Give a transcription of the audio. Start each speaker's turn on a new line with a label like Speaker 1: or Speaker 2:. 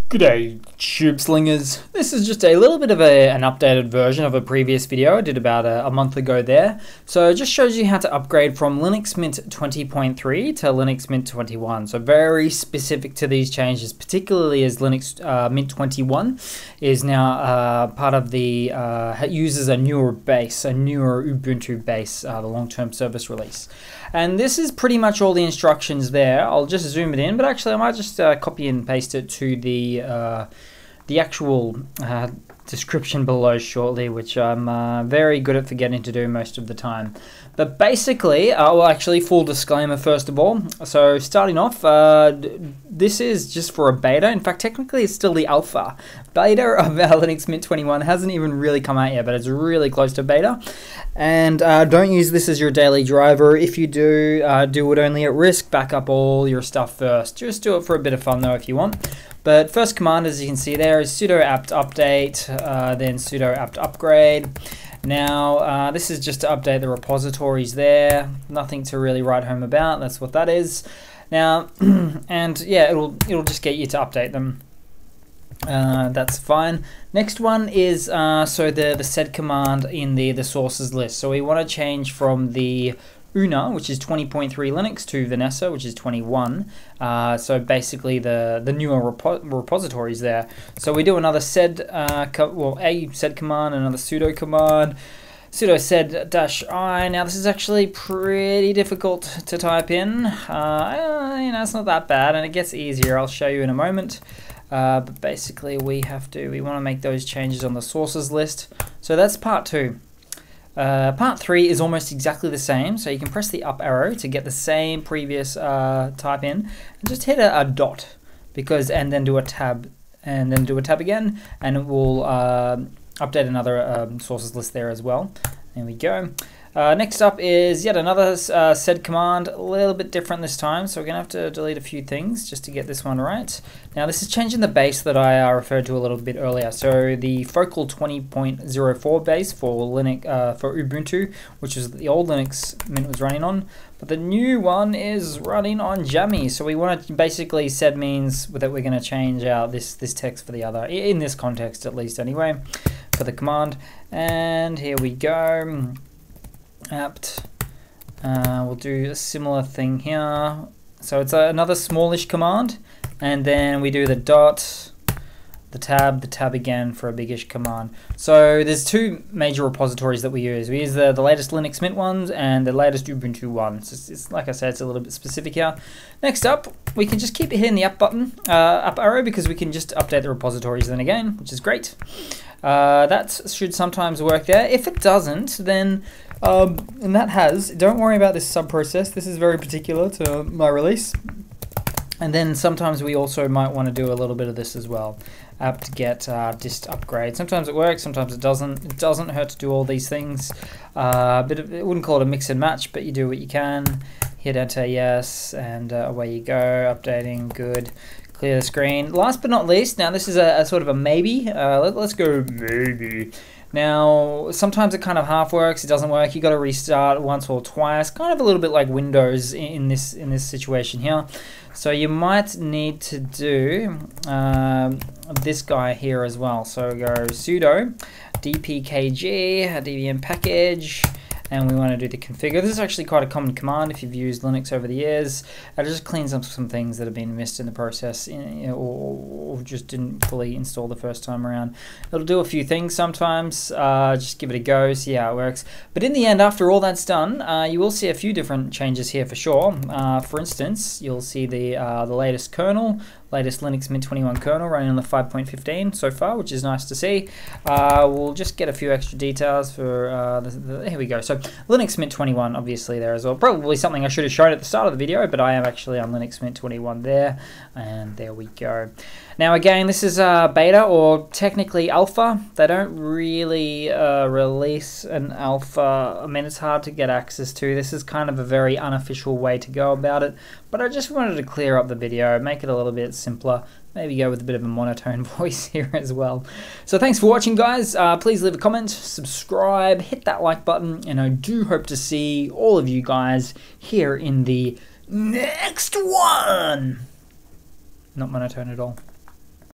Speaker 1: G'day, tube slingers. This is just a little bit of an updated version of a previous video I did about a month ago there. So it just shows you how to upgrade from Linux Mint 20.3 to Linux Mint 21. So very specific to these changes, particularly as Linux Mint 21 is now part of the, uses a newer base, a newer Ubuntu base, the long-term service release. And this is pretty much all the instructions there. I'll just zoom it in, but actually I might just copy and paste it to the actual description below shortly, which I'm very good at forgetting to do most of the time. But basically, well, actually, full disclaimer first of all. So starting off, this is just for a beta. In fact, technically, it's still the alpha. Beta of Linux Mint 21 hasn't even really come out yet, but it's really close to beta. And don't use this as your daily driver. If you do, do it only at risk. Back up all your stuff first. Just do it for a bit of fun, though, if you want. But first command, as you can see there, is sudo apt update, then sudo apt upgrade. Now, this is just to update the repositories there. Nothing to really write home about. That's what that is. Now, and yeah, it'll just get you to update them. That's fine. Next one is so the sed command in the sources list. So we want to change from the Una, which is 20.3 Linux, to Vanessa, which is 21. So basically the newer repositories there. So we do another sed, a sed command, another sudo command, sudo sed -i. Now this is actually pretty difficult to type in. You know, it's not that bad, and it gets easier. I'll show you in a moment. But basically we want to make those changes on the sources list. So that's part 2. Part 3 is almost exactly the same, so you can press the up arrow to get the same previous type in, and just hit a dot, and then do a tab, and then do a tab again, and it will update another sources list there as well. There we go. Next up is yet another sed command, a little bit different this time, so we're going to have to delete a few things just to get this one right. Now this is changing the base that I referred to a little bit earlier. So the focal 20.04 base for Linux, for Ubuntu, which is the old Linux Mint was running on, but the new one is running on Jammy. So we want to basically sed means that we're going to change out this text for the other, in this context at least anyway, for the command. And here we go. Apt. We'll do a similar thing here. So it's another smallish command, and then we do the dot, the tab again for a biggish command. So there's 2 major repositories that we use. We use the latest Linux Mint ones and the latest Ubuntu ones. It's like I said, it's a little bit specific here. Next up, we can just keep hitting the up button, up arrow, because we can just update the repositories then again, which is great. That should sometimes work there. If it doesn't, then and that don't worry about this sub process. This is very particular to my release. And then sometimes we also might want to do a little bit of this as well. Apt get dist upgrade. Sometimes it works, sometimes it doesn't. It doesn't hurt to do all these things. It wouldn't call it a mix and match, but you do what you can. Hit enter, yes, and away you go. Updating, good. Clear the screen. Last but not least, now this is a sort of a maybe. Let's go maybe. Now, sometimes it kind of half works, it doesn't work, you got to restart once or twice, kind of a little bit like Windows in this situation here. So you might need to do this guy here as well. So go sudo dpkg debian package, and we want to do the configure. This is actually quite a common command if you've used Linux over the years. It just cleans up some things that have been missed in the process, or just didn't fully install the first time around. It'll do a few things sometimes. Just give it a go, see how it works. But in the end, after all that's done, you will see a few different changes here for sure. For instance, you'll see the latest kernel, latest Linux Mint 21 kernel running on the 5.15 so far, which is nice to see. We'll just get a few extra details for here we go. So Linux Mint 21 obviously there as well. Probably something I should have shown at the start of the video, but I am actually on Linux Mint 21 there, and there we go. Now again, this is beta, or technically alpha. They don't really release an alpha. I mean, it's hard to get access to. This is kind of a very unofficial way to go about it, but I just wanted to clear up the video, make it a little bit simpler, maybe go with a bit of a monotone voice here as well. So thanks for watching, guys. Please leave a comment, subscribe, hit that like button, and I do hope to see all of you guys here in the next one. Not monotone at all.